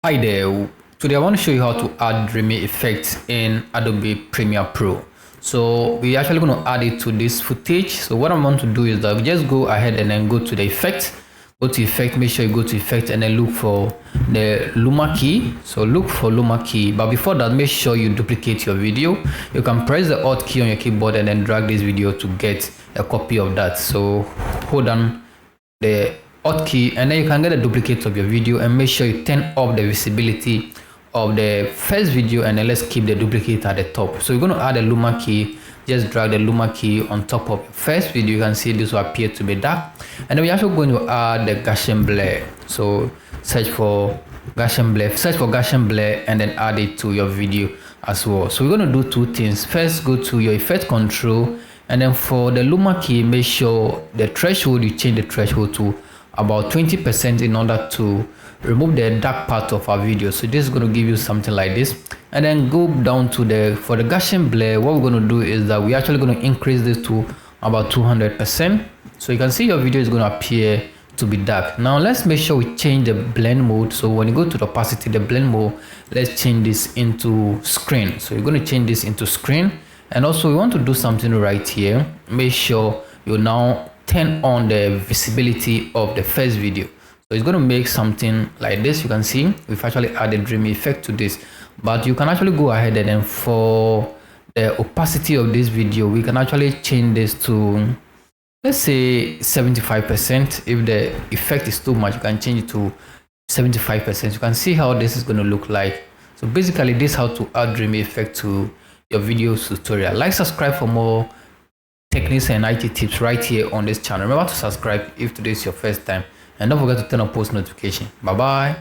Hi there. Today I want to show you how to add Dreamy effects in Adobe Premiere Pro. So we're actually going to add it to this footage. So what I want to do is that we just go ahead and then go to the effect. Go to effect, make sure you go to effect and then look for the Luma key. So look for Luma key. But before that, make sure you duplicate your video. You can press the Alt key on your keyboard and then drag this video to get a copy of that. So hold down the Alt key and then you can get a duplicate of your video and make sure you turn off the visibility of the first video and then let's keep the duplicate at the top. So you're going to add a Luma key. Just drag the Luma key on top of your first video. You can see this will appear to be dark, and then we're also going to add the Gaussian blur. So search for Gaussian blur and then add it to your video as well. So we're going to do two things. First, go to your effect control, and then for the Luma key, make sure the threshold, you change the threshold to about 20% in order to remove the dark part of our video. So this is going to give you something like this, and then go down to for the Gaussian blur. What we're going to do is that we're actually going to increase this to about 200%. So you can see your video is going to appear to be dark. Now let's make sure we change the blend mode. So when you go to the opacity, the blend mode, let's change this into screen. So you're going to change this into screen, and also we want to do something right here. Make sure you now turn on the visibility of the first video. So it's going to make something like this. You can see we've actually added Dreamy effect to this, but you can actually go ahead and then for the opacity of this video, we can actually change this to, let's say, 75%. If the effect is too much, you can change it to 75%. You can see how this is going to look like. So basically, this is how to add Dreamy effect to your video tutorial. Like, subscribe for more techniques and IT tips right here on this channel. Remember to subscribe if today is your first time, and don't forget to turn on post notification. Bye bye.